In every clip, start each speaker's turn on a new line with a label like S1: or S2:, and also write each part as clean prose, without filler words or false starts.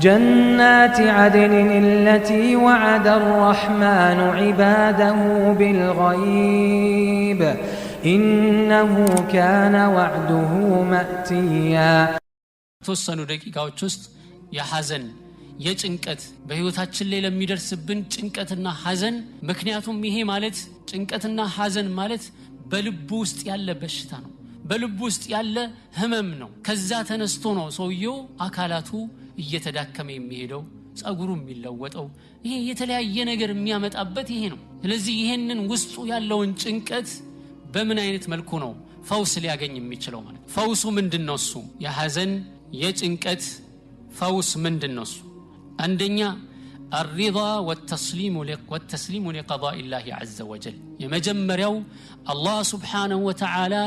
S1: جنات عدن التي وعد الرحمن عباده بالغيب إنه كان وعده مأتيا
S2: توسنو دقيقاዎች ውስጥ የሐዘን የጭንቀት በህይወታችን ላይ ለሚደርስብን ጭንቀትና ሐዘን ምክንያቱም ይሄ ማለት ጭንቀትና ሐዘን ማለት በልብ ውስጥ ያለ በሽታ ነው በልብ ውስጥ ያለ ህመም ነው ከዛ ተነስቶ ነው ሰውየው አካላቱ እየተዳከመ የሚሄደው ጸጉሩ የሚለወጠው ይሄ የተለያየ ነገር የሚያመጣበት ይሄ ነው ስለዚህ ይሄንን ውስጡ ያለውን ጭንቀት በምን አይነት መልኩ ነው ፈውስ ሊያገኝ የሚችለው ማለት ፈውሱ ምንድነው እሱ የሐዘን የጭንቀት ፈውስ ምንድነው እሱ አንደኛ الرضا والتسليم لقضاء الله عز وجل የመጀመሪያው አላህ Subhanahu Wa Ta'ala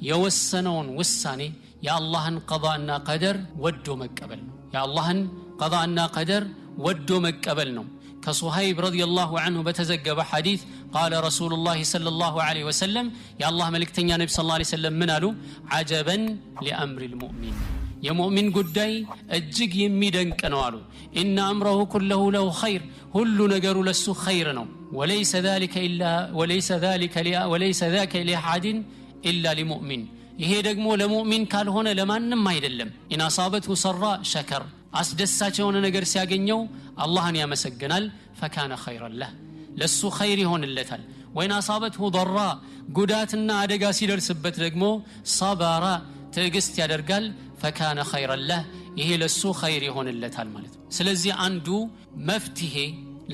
S2: የወሰነውን ውሳኔ የአላህን ቀዳና ቀደር ወዶ መቀበል ነው የአላህን ቀዳና ቀደር ወዶ መቀበል ነው كصهيب رضي الله عنه بتزجب حديث قال رسول الله صلى الله عليه وسلم يا الله ملكتني النبي صلى الله عليه وسلم من قالوا عجبا لأمر المؤمن يا مؤمن قداي اجج يميدنك ነው አሉ ان امره كله له خير ሁሉ ነገሩ ለሱ خير ነው وليس ذاك لاحد الا لمؤمن ይሄ ደግሞ ለሙእሚን ካልሆነ ለማንም አይደለም ان اصابته سراء شكر አስደሳች የሆነ ነገር ሲያገኘው አላህን ያመሰግናል فكان خيرا له ለሱ خير ይሆንለታል وين اصابته ضراء ጉዳትና አደጋ ሲደርስበት ደግሞ صبر ትዕግስት ያደርጋል فكان خيرا له ይሄ ለሱ خير ይሆንለታል ማለት ነው ስለዚህ አንዱ መፍትሄ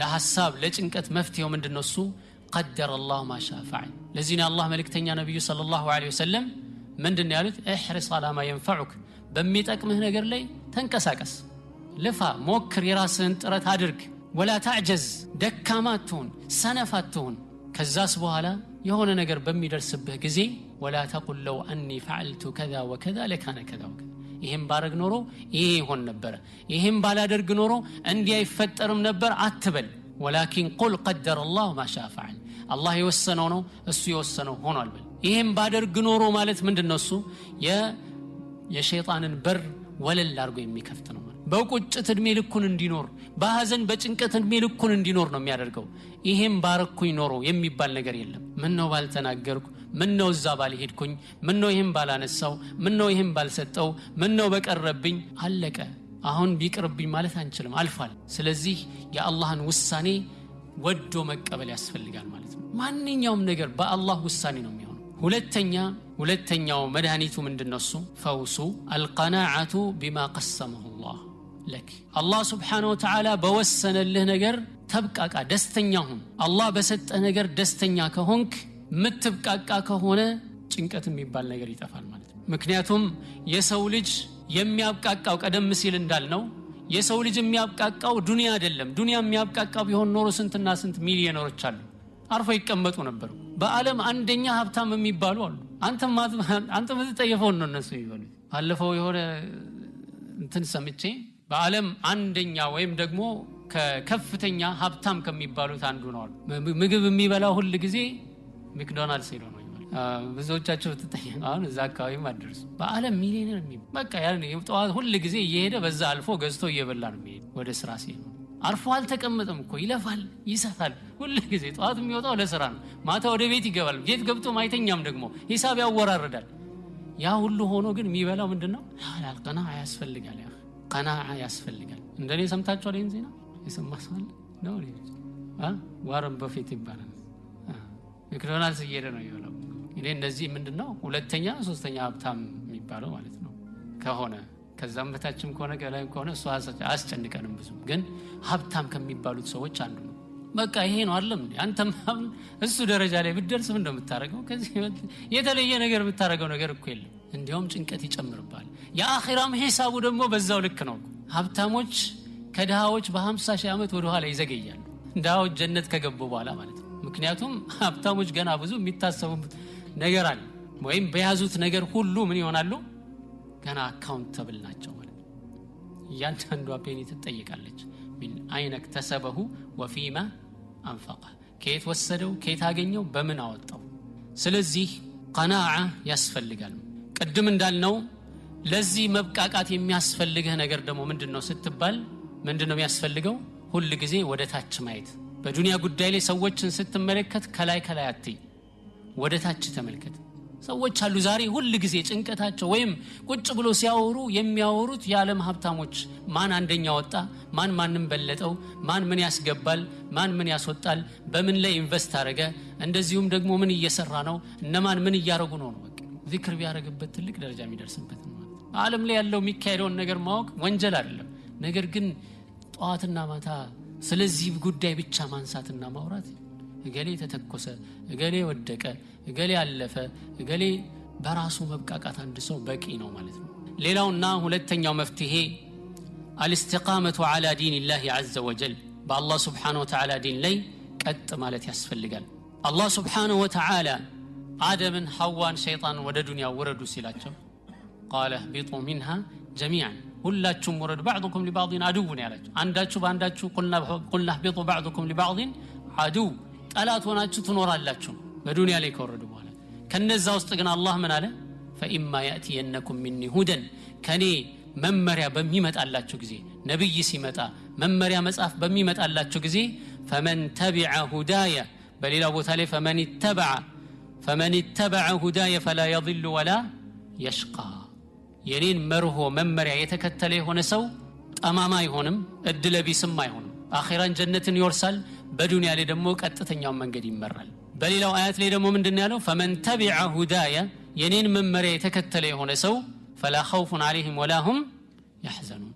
S2: ለሐሳብ ለጭንቀት መፍትሄው ምንድነው እሱ قدر الله ما شاء فعل ለዚህ ነው አላህ መልእክተኛ ነብዩ ሰለላሁ ዐለይሂ ወሰለም ምንድነው ያሉት احرص على ما ينفعك በሚጠቅምህ ነገር ላይ ተንቀሳቀስ ለፋ ሞክር የራስህን ጥረት አድርግ ولا تعجز ደካማቱን ሰነፋቱን ከዛስ በኋላ የሆነ ነገር በሚደርስብህ ጊዜ ولا تقل لو اني فعلت كذا وكذا لكان كذا وكذا ይሄን ባረግ ኖሮ ይሄ ይሆን ነበር ይሄን ባላደርግ ኖሮ እንዲህ አይፈጠርም ነበር አትበል ولكن قل قدر الله ما شاء فعل الله የወሰነው ነው እሱ የወሰነው ሆኗል በል ይሄን ባደርግ ኖሮ ማለት ምንድነው እሱ የሸይጣንን በር ወለል አድርጎ የሚከፍት ነው በቁጭት እድሜ ልኩን እንዲኖር በሐዘን በጭንቀት እድሜ ልኩን እንዲኖር ነው የሚያደርገው ይሄን ባረኩኝ ኖሮ የሚባል ነገር የለም ምን ነው ባልተናገርኩ ምን ነው እዛ ባልሄድኩኝ ምን ነው ይሄን ባላነሳው ምን ነው ይሄን ባልሰጠው ምን ነው በቀረብኝ አለቀ አሁን ቢቀርብኝ ማለት አንችልም አልፏል ስለዚህ የአላህን ውሳኔ ወዶ መቀበል ያስፈልጋል ማለት ነው ማንኛውም ነገር በአላህ ውሳኔ ነው የሚሆነው ሁለተኛው መድኃኒቱ ምንድነው እሱ ፈውሱ القناعه بما قسمه الله لك الله سبحانه وتعالى በወሰነልህ ነገር ተብቃቃ ደስተኛ ሁን አላህ በሰጠህ ነገር ደስተኛ ከሆንክ ምትብቃቃ ከሆነ ጭንቀት የሚባል ነገር ይጠፋል ማለት ነው ምክንያቱም የሰው ልጅ የሚያብቃቃው ቀደም ሲል እንዳልነው የሰው ልጅ የሚያብቃቃው ዱንያ አይደለም ዱንያ የሚያብቃቃው ቢሆን ኖሮ ስንትና ስንት ሚሊዮነሮች አሉ አርፎ ይቀመጡ ነበር በአለም አንደኛ ሀብታም የሚባሉ አሉ አንተ ምትጠየፈው ነው እነሱ ይባሉ አለፈው የሆነ እንትን ሰምቼ በአለም አንደኛ ወይም ደግሞ ከከፍተኛ ሀብታም ከሚባሉት አንዱ ነው ምግብ የሚበላው ሁሉ ጊዜ ማክዶናልድስ ይለው ነው ብዙዎቻችሁ ተጠየቁ አሁን እዛ አካባቢ ማድረስ በአለም ሚሊዮነር በቃ ያን የጧት ሁሉ ጊዜ እየሄደ በዛ አልፎ ገዝቶ እየበላ ነው የሚሄድ ወደ ስራ ሲሄድ አርፎ አልተቀመጠም እኮ ይለፋል ይሰፋል ሁሉ ጊዜ ጧት የሚወጣው ለስራ ነው ማታ ወደ ቤት ይገባል ቤት ገብቶ ማይተኛም ደግሞ ሂሳብ ያወራረዳል ያ ሁሉ ሆኖ ግን የሚበላው ምንድነው አልቀናዓ ያስፈልጋል ቀናዓ ያስፈልጋል እንደኔ ሰምታችኋል ይሄን ዜና የሰማሰል ነው ዋረን በፊት ይባላል ማክዶናልድስ እየሄደ ነው ይወላው እኔ እንደዚህ ምንድነው ሁለተኛ ሶስተኛ ሀብታም የሚባለው ማለት ነው ከሆነ ከዛም በታችም ከሆነ ገላይም ከሆነ እሱ አስጨንቀንም ብዙ ግን ሀብታም ከሚባሉት ሰዎች አንዱ ነው በቃ ይሄ ነው አይደለም አንተም እሱ ደረጃ ላይ ብትደርስ ምን እንደምታረገው ከዚህ የተለየ ነገር ብታረገው ነገር እኮ የለም እንዲያውም ጭንቀት ይጨምርባል የአኺራም ሂሳቡ ደግሞ በዛው ልክ ነው ሀብታሞች ከድሃዎች በ50 ሺህ ዓመት ወደ ኋላ ይዘገያሉ ድሃዎች ጀነት ከገቡ በኋላ ማለት ነው ምክንያቱም ሀብታሞች ገና ብዙ የሚታሰቡት ነገር አለ ወይም በያዙት ነገር ሁሉ ምን ይሆናሉ ገና አካውንተብል ናቸው ማለት ነው ያንተንዷ ፔኒ ትጠይቃለች ምን አይነክ ተሰበሁ ወፊማ አንፈቀ ከየት ወሰደው ከየት አገኘው በምን አወጣው ስለዚህ ቀናዓ ያስፈልጋል ቅድም እንዳልነው ለዚህ መብቃቃት የሚያስፈልገው ነገር ደግሞ ምንድነው ስትባል ምንድነው የሚያስፈልገው? ሁሉ ጊዜ ወደ ታች ማየት። በዱንያ ጉዳይ ላይ ሰዎችን ስትመለከት ከላይ ከላይ አትይ፣ ወደ ታች ተመልከት። ሰዎች አሉ ዛሬ ሁሉ ጊዜ ጭንቀታቸው ወይም ቁጭ ብሎ ሲያወሩ የሚያወሩት የዓለም ሀብታሞች ማን አንደኛ ወጣ፣ ማን ማንንም በለጠው፣ ማን ምን ያስገባል፣ ማን ምን ያስወጣል፣ በምን ላይ ኢንቨስት አረገ፣ እንደዚሁም ደግሞ ምን እየሰራ ነው፣ እነማን ምን እያረጉ ነው። በቃ ዚክር ቢያረግበት ትልቅ ደረጃ የሚደርስበት ነው። ዓለም ላይ ያለው የሚካሄደውን ነገር ማወቅ ወንጀል አይደለም። ነገር ግን ጧትና ማታ ስለዚህ ጉዳይ ብቻ ማንሳትና ማውራት እገሌ ተተኮሰ፣ እገሌ ወደቀ፣ እገሌ አለፈ፣ እገሌ በራሱ መብቃቃት አንድ ሰው በቂ ነው ማለት ነው። ሌላውና ሁለተኛው መፍትሄ الاستقامة على دين الله عز وجل بالله سبحانه وتعالى دين لي ቀጥ ማለት ያስፈልጋል። አላህ سبحانه وتعالى አደምን ሐዋን ሸይጣን ወደ ዱንያ ወረዱ ሲላቸው قال اهبطوا منها جميعا ሁላችሁም ወረዱ بعضكم لبعض عدو ያላቸው አንዳችሁ በአንዳችሁ قلنا اهبطوا بعضكم لبعض عدو ጠላት ሆናችሁ ትኖራላችሁ በዱንያ ላይ ከወረዱ በኋላ። ከነዛ ውስጥ ግን አላህ ምን አለ? فإما يأتينكم مني هدى ከኔ መመሪያ በሚመጣላችሁ ጊዜ ነብይ ሲመጣ መመሪያ መጽሐፍ በሚመጣላችሁ ጊዜ فمن تبع هدايا በሌላ ቦታ ላይ فمن اتبع هدايا فلا يضل ولا يشقى የኔን መርሆ መመሪያ የተከተለ የሆነ ሰው ጠማማ አይሆንም፣ እድለቢስም አይሆንም። አኺራን ጀነትን ይወርሳል፣ በዱንያ ላይ ደግሞ ቀጥተኛው መንገድ ይመራል። በሌላው አያት ላይ ደግሞ ምንድነው ያለው? فمن تبع هدايا የኔን መመሪያ የተከተለ የሆነ ሰው فلا خوف عليهم ولا هم يحزنون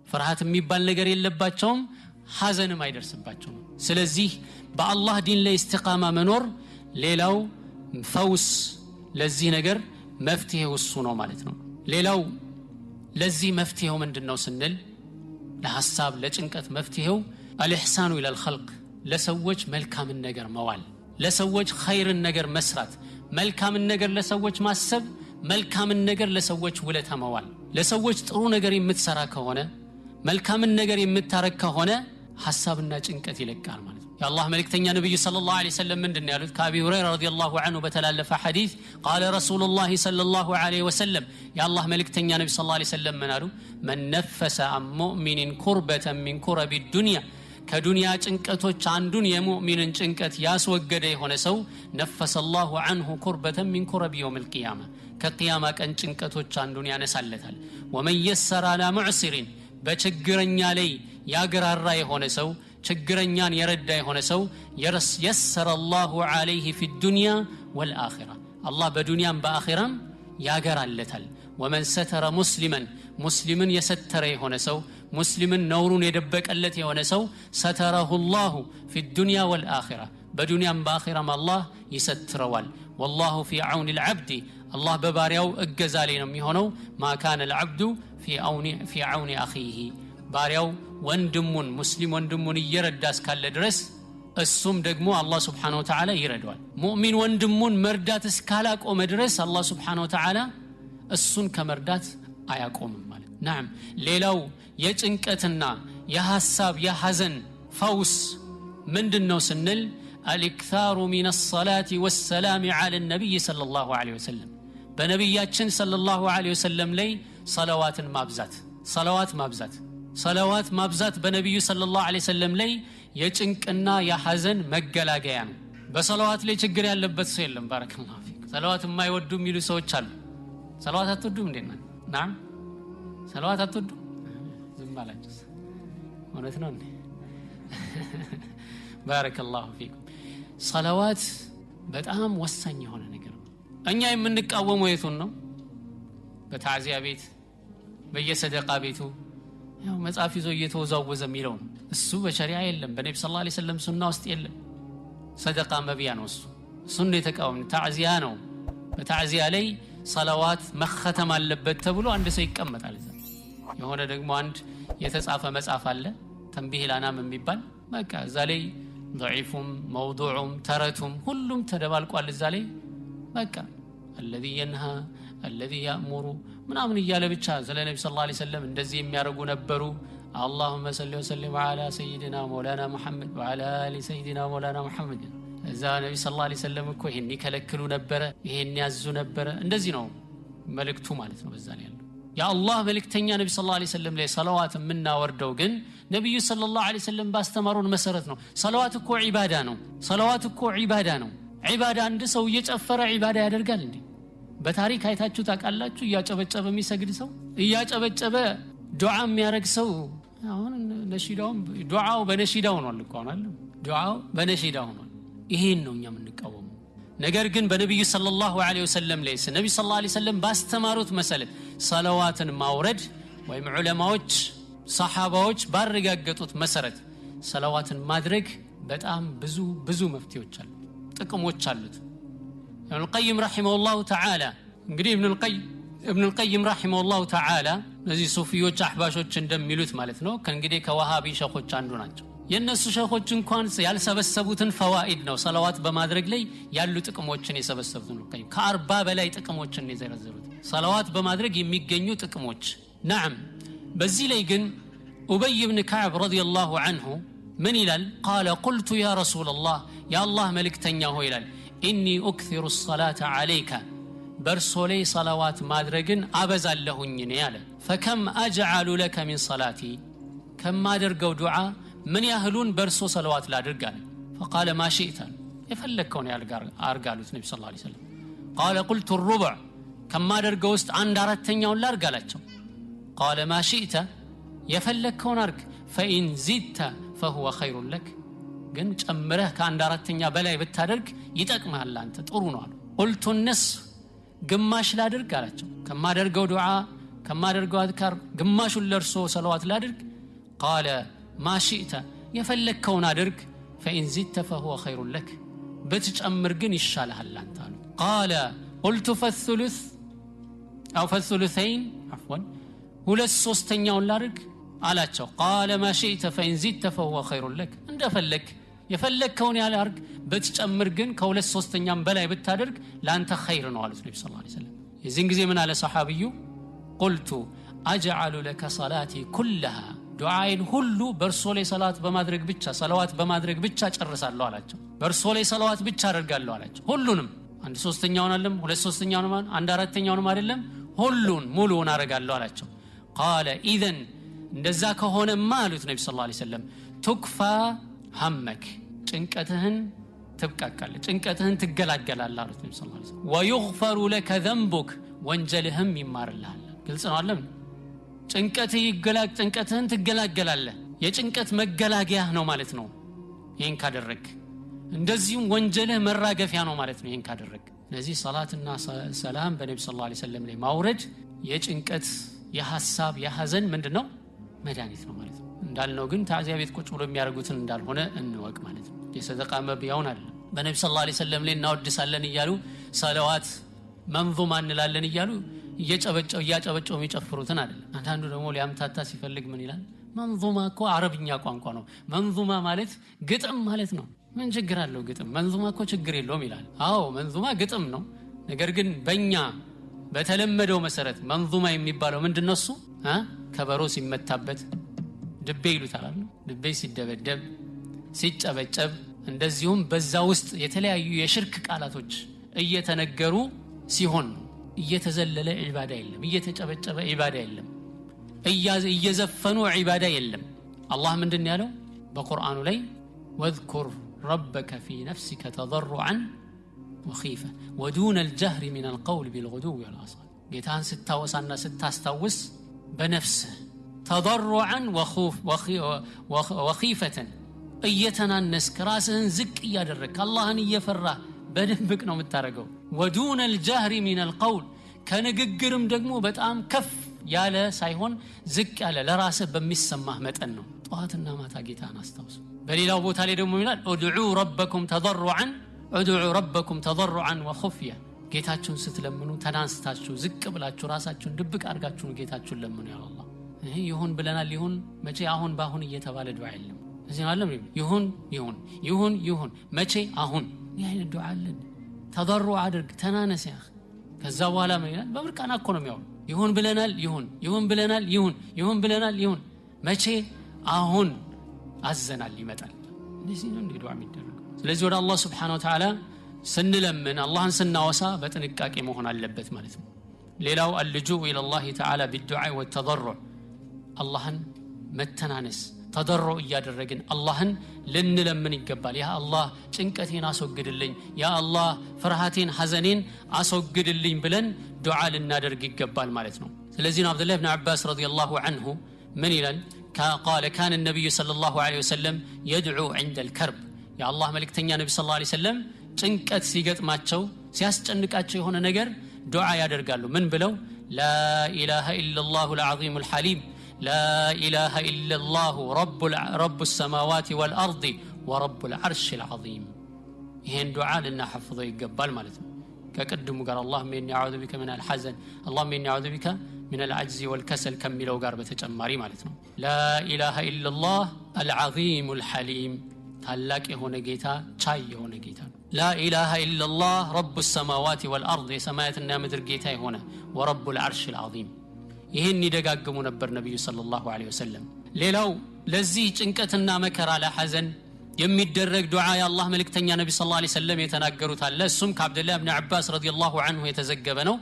S2: ፍርሃት የሚባል ነገር የለባቸውም፣ ሐዘንም አይደርስባቸውም። ስለዚህ በአላህ ዲን ላይ ኢስቲቃማ መኖር ሌላው ፈውስ ለዚህ ነገር መፍትሄው እሱ ነው ማለት ነው። ሌላው ለዚህ መፍትሄው ምንድነው ስንል ለሐሳብ ለጭንቀት መፍትሄው الإحسان إلى الخلق ለሰዎች መልካምን ነገር መዋል፣ ለሰዎች ኸይርን ነገር መስራት፣ መልካምን ነገር ለሰዎች ማሰብ፣ መልካምን ነገር ለሰዎች ውለታ መዋል። ለሰዎች ጥሩ ነገር የምትሰራ ከሆነ መልካምን ነገር የምታረክ ከሆነ ሐሳብና ጭንቀት ይለቃል ማለት ነው። የአላህ መልእክተኛ ነብዩ ሰለላሁ ዐለይሂ ወሰለም ምንድነው ያሉት? ከአቢ ሁረይራ ረዲየላሁ ዐንሁ በተላለፈ ሐዲስ قال رسول الله صلى الله عليه وسلم የአላህ መልእክተኛ ነብዩ ሰለላሁ ዐለይሂ ወሰለም ምን አሉ? من نفس عن مؤمن كربة من كرب الدنيا ከዱንያ ጭንቀቶች አንዱን የሙእሚንን ጭንቀት ያስወገደ የሆነ ሰው نفس الله عنه كربة من كرب يوم القيامة ከቂያማ ቀን ጭንቀቶች አንዱን ያነሳለታል። ومن يسر على معسر በችግረኛ ላይ ያገራራ የሆነ ሰው ችግረኛን የረዳ የሆነ ሰው يسر الله عليه في الدنيا والآخرة الله በዱንያም በአኺራም ያገራለታል። ومن ستر مسلما يستر የሆነ ሰው ሙስሊምን ነውሩን የደበቀለት የሆነ ሰው ستره الله في الدنيا والآخرة በዱንያም በአኺራም አላህ ይሰትረዋል። والله في عون العبد الله በባሪያው እገዛ ላይ ነው የሚሆነው። ما كان العبد في عون أخيه ባሪያው ወንድሙን ሙስሊም ወንድሙን እየረዳ እስካለ ድረስ እሱም ደግሞ አላህ Subhanahu Wa Ta'ala ይረዳዋል። ሙእሚን ወንድሙን መርዳት እስካላቆመ ድረስ አላህ Subhanahu Wa Ta'ala እሱን ከመርዳት አያቆምም ማለት نعم ሌላው የጭንቀትና የሐሳብ የሐዘን ፈውስ ምንድነው ስንል الإكثار من الصلاة والسلام على النبي صلى الله عليه وسلم በነብያችን صلى الله عليه وسلم ላይ صلواتን صلوات ማብዛት በነብዩ صلى الله عليه وسلم ላይ የጭንቅና የሐዘን መገላገያ ነው። በሰለዋት ላይ ችግር ያለበት ሰው የለም። ባረከላሁ ፊክ። ሰለዋት የማይወዱ የሚሉ ሰዎች አሉ። ሰለዋት አትወዱም እንዴ? ናም ሰለዋት አትወዱ? ዝም አላችሁ። እውነት ነው እንዴ? ባረከላሁ ፊኩም። ሰለዋት በጣም ወሳኝ የሆነ ነገር ነው። እኛ የምንቃወመው የቱን ነው? በታዕዚያ ቤት በየሰደቃ ቤቱ ያው መጽሐፍ ይዞ እየተወዛወዘ የሚለው ነው። እሱ በሸሪዓ የለም፣ በነብዩ ሰለላሁ ዐለይሂ ወሰለም ሱና ውስጥ የለም። ሰደቃ መብያ ነው። እሱ ነው የተቃወመው። ታዕዚያ ነው። በታዕዚያ ላይ ሰለዋት መختም አለበት ተብሎ አንድ ሰው ይቀመጣል። የሆነ ደግሞ አንድ የተጻፈ መጽሐፍ አለ ተንቢህ ላናም የሚባል በቃ እዛ ላይ ضعيفም موضوعም ተረቱም ሁሉም ተደባልቋል። እዛ ላይ በቃ الذي ينهى الذي يأمر ምናምን እያለ ብቻ ስለ ነብዩ ሰለላሁ ዐለይሂ ወሰለም እንደዚህ የሚያረጉ ነበሩ። اللهم صل وسلم على سيدنا مولانا محمد وعلى ال سيدنا مولانا محمد። እዛ ነብዩ ሰለላሁ ዐለይሂ ወሰለም እኮ ይሄን ይከለክሉ ነበር፣ ይሄን ያዙ ነበር። እንደዚህ ነው መልእክቱ ማለት ነው። በዛ ላይ ያለው የአላህ መልእክተኛ ነብዩ ሰለላሁ ዐለይሂ ወሰለም ላይ ሰለዋት የምናወርደው ግን ነብዩ ሰለላሁ ዐለይሂ ወሰለም ባስተማሩን መሰረት ነው። ሰላዋት እኮ ዒባዳ ነው። ሰላዋት እኮ ዒባዳ ነው። ዒባዳ አንድ ሰው እየጨፈረ ዒባዳ ያደርጋል እንዴ? በታሪክ አይታችሁ ታውቃላችሁ? እያጨበጨበ የሚሰግድ ሰው፣ እያጨበጨበ ዱዓ የሚያደርግ ሰው አሁን ነሺዳው ዱዓው በነሺዳው ነው አልኳናል። ዱዓው በነሺዳው ነው። ይሄን ነው እኛ የምንቃወመው። ነገር ግን በነብዩ ሰለላሁ ዐለይሂ ወሰለም ላይ ነብዩ ሰለላሁ ዐለይሂ ወሰለም ባስተማሩት መሰረት ሰላዋትን ማውረድ ወይም ዑለማዎች ሰሃባዎች ባረጋገጡት መሰረት ሰላዋትን ማድረግ በጣም ብዙ መፍትሄዎች አሉ፣ ጥቅሞች አሉት። ኢብኑል ቀይም ረሂመሁላሁ ተዓላ እንግዲህ ኢብኑል ቀይም ረሂመሁላሁ ተዓላ እነዚህ ሱፊዮች አህባሾች እንደሚሉት ማለት ነው ከእንግዲህ ከዋሃቢ ሸኾች አንዱ ናቸው። የነሱ ሸኾች እንኳን ያልሰበሰቡትን ፈዋኢድ ነው ሰላዋት በማድረግ ላይ ያሉ ጥቅሞችን የሰበሰቡት ነው። ከ40 በላይ ጥቅሞችን የዘረዘሩት ሰላዋት በማድረግ የሚገኙ ጥቅሞች። ናም በዚህ ላይ ግን ኡበይ ኢብኑ ከዕብ ረዲየላሁ ዐንሁ ምን ይላል? ቃለ ቁልቱ ያ ረሱለላህ የአላህ መልእክተኛ ሆይ ይላል ኢኒ ኡክሲሩ ሰላተ ዐለይከ በርሶ ላይ ሰላዋት ማድረግን አበዛለሁኝ እኔ አለ። ፈከም አጅዐሉ ለከ ሚን ሰላቲ ከማደርገው ዱዓ ምን ያህሉን በርሶ ሰላዋት ላድርግ አለ። ፈቃለ ማ ሺእተ የፈለግከውን አርግ አሉት ነቢ ሰለላሁ ዐለይሂ ወሰለም። ቃለ ቁልቱ ሩቡዕ ከማደርገው ውስጥ 1/4ኛውን ላርግ አላቸው። ቃለ ማ ሺእተ የፈለግከውን አርግ ፈኢን ዚድተ ፈሁወ ኸይሩን ለክ ግን ጨምረህ ከ1/4ኛ በላይ ብታደርግ ይጠቅምሃል አንተ ጥሩ ነው አሉ። ቁልቱ ንስፍ ግማሽ ላድርግ አላቸው። ከማደርገው ዱዓ ከማደርገው አዝካር ግማሹን ለርሶ ሰላዋት ላድርግ። ቃለ ማ ሺእተ የፈለግከውን አድርግ ፈኢን ዚድተ ፈሁወ ኸይሩን ለክ ብትጨምር ግን ይሻልሃል አንተ አሉ። ቃለ ቁልቱ ፈሱሉስ አው ፈሱሉሰይን አፍወን 2/3ኛውን ላድርግ አላቸው። ቃለ ማ ሺእተ ፈኢን ዚድተ ፈሁወ ኸይሩን ለክ እንደፈለግ የፈለግከውን ያህል አርግ ብትጨምር ግን ከ2/3ኛም በላይ ብታደርግ ለአንተ ኸይር ነው አሉት ነቢ ሰለላሁ ዐለይሂ ወሰለም። የዚህን ጊዜ ምን አለ ሰሓቢዩ? ቁልቱ አጅዐሉ ለከ ሰላቲ ኩለሃ ዱዓይን ሁሉ በእርሶ ላይ ሰላት በማድረግ ብቻ ሰላዋት በማድረግ ብቻ ጨርሳለሁ አላቸው። በእርሶ ላይ ሰላዋት ብቻ አደርጋለሁ አላቸው። ሁሉንም 1/3ኛውን አይደለም 2/3ኛውን 1/4ኛውን አይደለም ሁሉን ሙሉውን አደርጋለሁ አላቸው። ቃለ ኢዘን እንደዛ ከሆነማ አሉት ነቢ ሰለላሁ ዐለይሂ ወሰለም ቱክፋ ሐመክ ጭንቀትህን ትብቃቃለህ ጭንቀትህን ትገላገላለህ አሉት ነቢ ሰለላሁ ዐለይሂ ወሰለም። ወዩግፈሩ ለከ ዘንቡክ ወንጀልህም ይማርልሃል። ግልጽ ነው አለም ጭንቀትህን ትገላገላለህ የጭንቀት መገላገያ ነው ማለት ነው ይሄን ካደረግ። እንደዚሁም ወንጀልህ መራገፊያ ነው ማለት ነው ይሄን ካደረግ። ለዚህ ሰላትና ሰላም በነቢ ሰለላሁ ዐለይሂ ወሰለም ላይ ማውረድ የጭንቀት የሐሳብ የሐዘን ምንድነው መድኃኒት ነው ማለት ነው። እንዳልነው ግን ታዚያ ቤት ቁጭ ብሎ የሚያደርጉትን እንዳልሆነ እንወቅ ማለት ነው። የሰደቃ መብያውን አለ በነቢ ሰለላሁ ዐለይሂ ወሰለም ላይ እናወድሳለን እያሉ ሰላዋት መንዙማ እንላለን እያሉ እያጨበጨው የሚጨፍሩትን አይደለም። አንዳንዱ ደግሞ ሊያምታታ ሲፈልግ ምን ይላል? መንዙማ እኮ አረብኛ ቋንቋ ነው። መንዙማ ማለት ግጥም ማለት ነው። ምን ችግር አለው ግጥም? መንዙማ እኮ ችግር የለውም ይላል። አዎ መንዙማ ግጥም ነው። ነገር ግን በእኛ በተለመደው መሰረት መንዙማ የሚባለው ምንድነው? እሱ ከበሮ ሲመታበት ድቤ ይሉታል አይደል? ድቤ ሲደበደብ ሲጨበጨብ እንደዚሁም በዛ ውስጥ የተለያዩ የሽርክ ቃላቶች እየተነገሩ ሲሆን ነው። እየተዘለለ ዒባዳ የለም፣ እየተጨበጨበ ዒባዳ የለም፣ እየዘፈኑ ዒባዳ የለም። አላህ ምንድን ያለው በቁርአኑ ላይ ወዝኩር ረበከ ፊ ነፍሲከ ተضرعا وخيفة ودون الجهر من القول بالغدو والآصال ጌታን ስታወሳና ስታስታውስ በነፍስህ ተضرعا وخيفة እየተናነስክ ራስህን ዝቅ እያደረግክ አላህን እየፈራህ በድብቅ ነው የምታረገው። ودون الجهر من القول ከንግግርም ደግሞ በጣም ከፍ ያለ ሳይሆን ዝቅ ያለ ለራስህ በሚሰማህ መጠን ነው። ጧትና ማታ ጌታን አስታውስ። በሌላው ቦታ ላይ ደግሞ ይላል ادعوا ربكم تضرعا وخفية ጌታችሁን ስትለምኑ ተናንስታችሁ ዝቅ ብላችሁ ራሳችሁን ድብቅ አድርጋችሁ ጌታችሁን ለምኑ ያለ አላህ። ይሄ ይሁን ብለናል። ይሁን መቼ አሁን ባሁን እየተባለ ዱዓ የለም። እዚህ ዓለም ይሁን መቼ አሁን ይሄን ዱዓ አለን። ተضرع አድርግ ተናነስ ያህ ከዛ በኋላ ምን ይላል? በምርቃና እኮ ነው የሚያወራው። ይሁን ብለናል ይሁን ብለናል መቼ አሁን አዘናል ይመጣል። እንደዚህ ነው እንደ ዱዓ የሚደረገው። ስለዚህ ወደ አላህ Subhanahu Wa Ta'ala ስንለምን አላህን ስናወሳ በጥንቃቄ መሆን አለበት ማለት ነው። ሌላው اللجوء الى الله تعالى بالدعاء والتضرع አላህን መተናነስ ተደሮ እያደረግን አላህን ልንለምን ይገባል። ያ አላህ ጭንቀቴን አስወግድልኝ፣ ያ አላህ ፍርሃቴን ሐዘኔን አስወግድልኝ ብለን ዱዓ ልናደርግ ይገባል ማለት ነው። ስለዚህ ነው አብዱላህ ኢብኑ አባስ ረዲየላሁ ዐንሁ ምን ይላል? قال كان النبي صلى الله عليه وسلم يدعو عند الكرب يا الله ملكتኛ ነብይ ሰለላሁ ዐለይሂ ወሰለም ጭንቀት ሲገጥማቸው ሲያስጨንቃቸው የሆነ ነገር ዱዓ ያደርጋሉ። ምን ብለው? لا اله الا الله العظيم الحليم لا اله الا الله رب السماوات والارض ورب العرش العظيم ይሄን ዱዓ ልናሐፍዘው ይገባል ማለት ነው። ከቀድሙ ጋር اللهم اني اعوذ بك من الحزن اللهم اني اعوذ بك من العجز والكسل ከሚለው ጋር በተጨማሪ ማለት ነው። لا اله الا الله العظيم الحليم ታላቅ የሆነ ጌታ ቻይ የሆነ ጌታ ነው። لا اله الا الله رب السماوات والارض የሰማያትና ምድር ጌታ የሆነ ورب العرش العظيم ይሄን ይደጋግሙ ነበር ነብዩ ሰለላሁ ዐለይሂ ወሰለም። ሌላው ለዚህ ጭንቀትና መከራ ለሐዘን የሚደረግ ዱዓ የአላህ መልእክተኛ ነብይ ሰለላሁ ዐለይሂ ወሰለም የተናገሩት አለ። እሱም ከአብዱላህ ኢብኑ አባስ ረዲየላሁ ዐንሁ የተዘገበ ነው።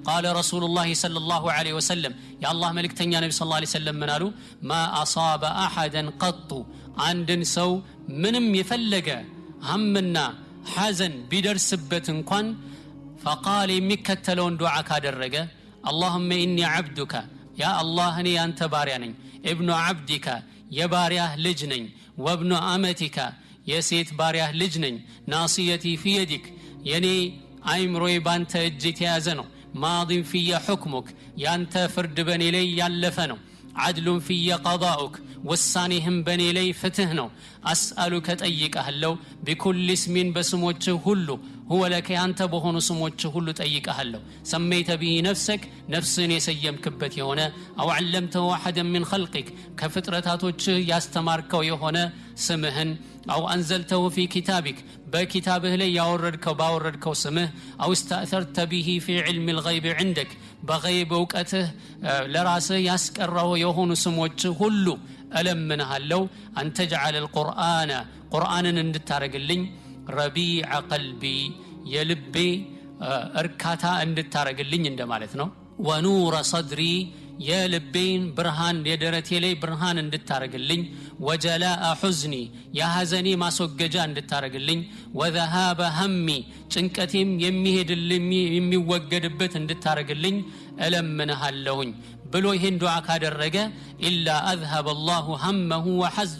S2: قال رسول الله صلى الله عليه وسلم يا الله መልእክተኛ ነብይ ሰለላሁ ዐለይሂ ወሰለም ምን አሉ? ما اصاب احدا قط አንድን ሰው ምንም የፈለገ ሐምና ሐዘን ቢደርስበት እንኳን فقال የሚከተለውን ዱዓ ካደረገ اللهم اني عبدك يا الله እኔ ያንተ ባሪያ ነኝ ابن عبدك የባሪያህ ልጅ ነኝ وابن امتك የሴት ባሪያህ ልጅ ነኝ ناصيتي في يدك የኔ አይምሮዬ ባንተ እጅ የተያዘ ነው ماض في حكمك ያንተ ፍርድ በኔ ላይ ያለፈ ነው عدل في قضاؤك ውሳኔህም በኔ ላይ ፍትህ ነው اسالك ጠይቀሃለሁ بكل اسم በስሞችህ ሁሉ هو لك አንተ በሆኑ ስሞች ሁሉ ጠይቀሃለሁ سميت به نفسك ነፍስን የሰየምክበት የሆነ او علمته احد من خلقك ከፍጥረታቶች ያስተማርከው የሆነ ስምህን او انزلته في كتابك በኪታብህ ላይ ያወረድከው ባወረድከው ስምህ او استاثرت به في علم الغيب عندك በغيب እውቀትህ ለራስህ ያስቀረው የሆኑ ስሞች ሁሉ እለምንሃለሁ أن تجعل القرآن قرآንን እንድታረግልኝ ربيع قلبي የልቤ እርካታ እንድታረግልኝ እንደማለት ነው። ونور صدري የልቤን ብርሃን የደረቴ ላይ ብርሃን እንድታረግልኝ وجلاء حزني የሐዘኔ ማስወገጃ እንድታረግልኝ وذهاب همي ጭንቀቴም የሚወገድበት እንድታረግልኝ እለምንሃለሁኝ ብሎ ይሄን ዱዓ ካደረገ ኢላ اذهب الله همه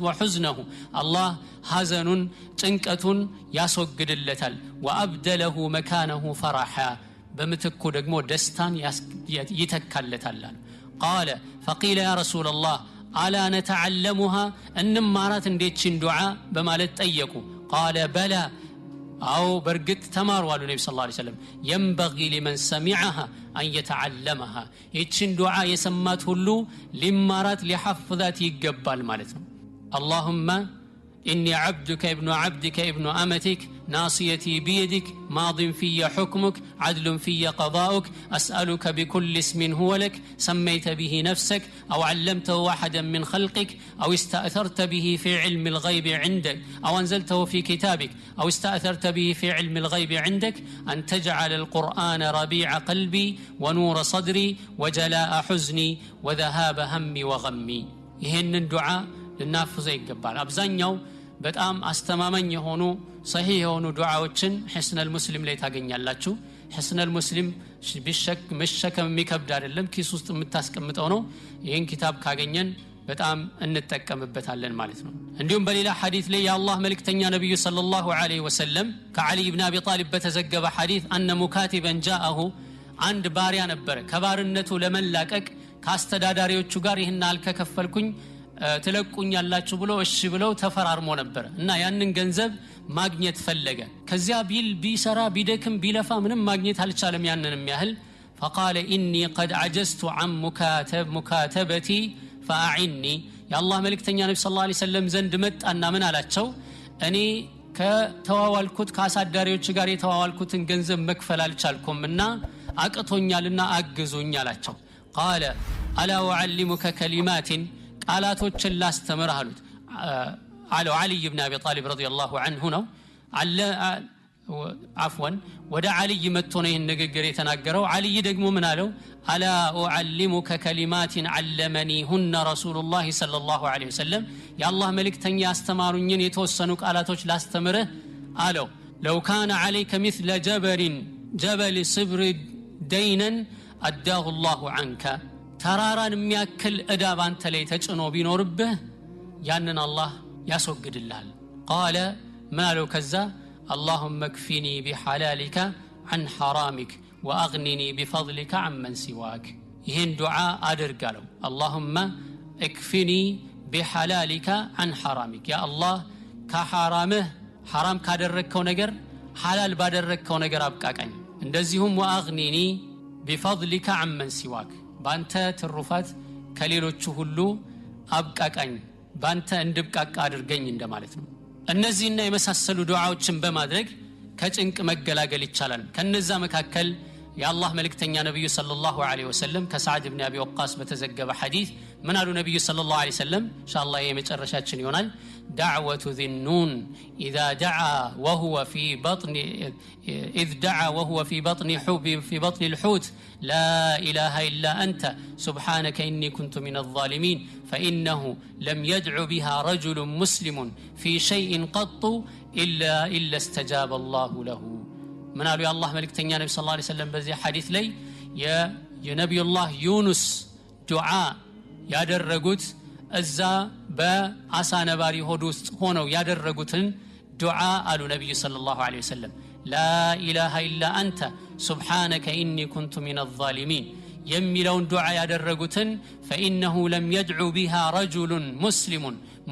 S2: وحزنه الله ሐዘኑን ጭንቀቱን ያስወግድለታል وابدله مكانه فرحا በመተኩ ደግሞ ደስታን ይተካለታል። قال فقيل يا رسول الله الا نتعلمها እንማራት እንዴችን ዱዓ በማለት ጠየቁ። قال بلى او برغت تماروا على النبي صلى الله عليه وسلم ينبغي لمن سمعها ان يتعلمها ይችን ዱዓ የሰማት ሁሉ ሊማራት ሊሐፍዛት ይገባል ማለት ነው። اللهم إني عبدك ابن عبدك ابن أمتك ناصيتي بيدك ماض في حكمك عدل في قضاؤك أسألك بكل اسم هو لك سميت به نفسك أو علمته أحدا من خلقك أو استأثرت به في علم الغيب عندك أو أنزلته في كتابك أو استأثرت به في علم الغيب عندك أن تجعل القرآن ربيع قلبي ونور صدري وجلاء حزني وذهاب همي وغمي ይሄን ዱዓ ልናፍዘው ይገባል። አብዛኛው በጣም አስተማማኝ የሆኑ صحيح የሆኑ ዱዓዎችን ሒስነል ሙስሊም ላይ ታገኛላችሁ። ሒስነል ሙስሊም መሸከም የሚከብድ አይደለም፣ ኪስ ውስጥ የምታስቀምጠው ነው። ይሄን ኪታብ ካገኘን በጣም እንጠቀምበታለን ማለት ነው። እንዲሁም በሌላ ሐዲስ ላይ የአላህ መልእክተኛ ነብዩ ሰለላሁ ዐለይሂ ወሰለም ከዓሊ ኢብኑ አቢ ጣሊብ በተዘገበ ሐዲስ أن مكاتبا جاءه አንድ ባሪያ ነበር ከባርነቱ ለመላቀቅ ካስተዳዳሪዎቹ ጋር ይሄን አልከከፈልኩኝ ትለቁኛላችሁ ብሎ እሺ ብለው ተፈራርሞ ነበር እና ያንን ገንዘብ ማግኘት ፈለገ። ከዚያ ቢሰራ ቢደክም ቢለፋ ምንም ማግኘት አልቻለም ያንንም ያህል فقال اني قد عجزت عن مكاتبتي فاعني يا الله መልእክተኛ ነብዩ ሰለላሁ ዐለይሂ ወሰለም ዘንድ መጣና ምን አላቸው? እኔ ከተዋዋልኩት ካሳዳሪዎች ጋር የተዋዋልኩትን ገንዘብ መክፈል አልቻልኩምና አቅቶኛልና አግዙኝ አላቸው። قال الا اعلمك كلمات ቃላቶችን ላስተምርህ አሉት። አለ ዓሊ ኢብኑ አቢ ጣሊብ ረዲየላሁ ዐንሁ ነው عفوا ودا علي متونه النغغر يتناغروا علي دغمو من قالوا الا اعلمك كلمات علمنيهن رسول الله صلى الله عليه وسلم يا الله ملكتني استمارونين يتوسنو قالاتوች لاستمره قالوا لو كان عليك مثل جبل صبر دينا اداه الله عنك تراران የሚያክል እዳ ባንተ ላይ ተጭኖ ቢኖርብህ ያንን አላህ ያስወግድልሃል قال ما لو كذا اللهم اكفني بحلالك عن حرامك واغنني بفضلك عمن سواك ይሄን ዱዓ አድርጋለሁ اللهم اكفني بحلالك عن حرامك يا الله ከሐራምህ حرام ካደረከው ነገር حلال ባደረከው ነገር አብቃቃኝ እንደዚሁም واغنني بفضلك عمن سواك ባንተ ትሩፋት ከሌሎቹ ሁሉ አብቃቃኝ ባንተ እንድብቃቃ አድርገኝ እንደማለት ነው እነዚህና የመሳሰሉ ዱዓዎችን በማድረግ ከጭንቅ መገላገል ይቻላል ከነዛ መካከል የአላህ መልእክተኛ ነብዩ ሰለላሁ ዐለይሂ ወሰለም ከሰዓድ ኢብኑ አቢ ወቃስ በተዘገበ ሐዲስ ምን አሉ ነብዩ ሰለላሁ ዐለይሂ ወሰለም ኢንሻአላህ የመጨረሻችን ይሆናል دعوة ذي النون إذا دعا وهو في بطن الحوت لا إله إلا أنت سبحانك إني كنت من الظالمين فإنه لم يدع بها رجل مسلم في شيء قط إلا استجاب الله له من قالوا يا الله ملك تنيا نبي صلى الله عليه وسلم بزي حديث لي يا نبي الله يونس دعاء ያደረጉት እዛ በአሳ ነባሪ ሆድ ውስጥ ሆነው ያደረጉትን ዱዓ አሉ ነብዩ ሰለላሁ ዐለይሂ ወሰለም لا اله الا انت سبحانك اني كنت من الظالمين የሚለውን ዱዓ ያደረጉትን فانه لم يدعو بها رجل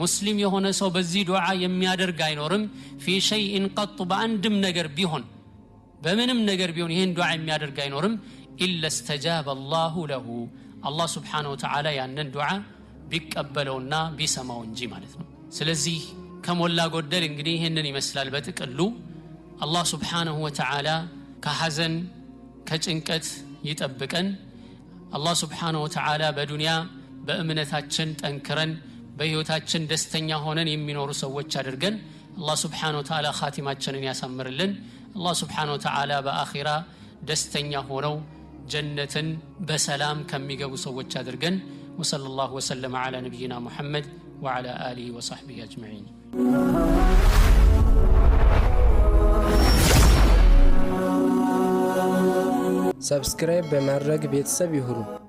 S2: مسلم የሆነ ሰው በዚህ ዱዓ የሚያደርግ አይኖርም في شيء قط በአንድም ነገር ቢሆን በምንም ነገር ቢሆን ይሄን ዱዓ የሚያደርግ አይኖርም الا استجاب الله له الله سبحانه وتعالى ያንን ዱዓ ቢቀበለውና ቢሰማው እንጂ ማለት ነው ስለዚህ ከሞላ ጎደል እንግዲህ ይሄንን ይመስላል በጥቅሉ አላህ Subhanahu Wa Ta'ala ከሐዘን ከጭንቀት ይጠብቀን አላህ Subhanahu Wa Ta'ala በዱንያ በእምነታችን ጠንክረን በህይወታችን ደስተኛ ሆነን የሚኖሩ ሰዎች አድርገን አላህ Subhanahu Wa Ta'ala ኻቲማችንን ያሳምርልን አላህ Subhanahu Wa Ta'ala በአኺራ ደስተኛ ሆነው ጀነትን በሰላም ከሚገቡ ሰዎች አድርገን وصلى الله وسلم على نبينا محمد وعلى آله وصحبه أجمعين
S3: سبسكرايب بمرق بيتساب يهرو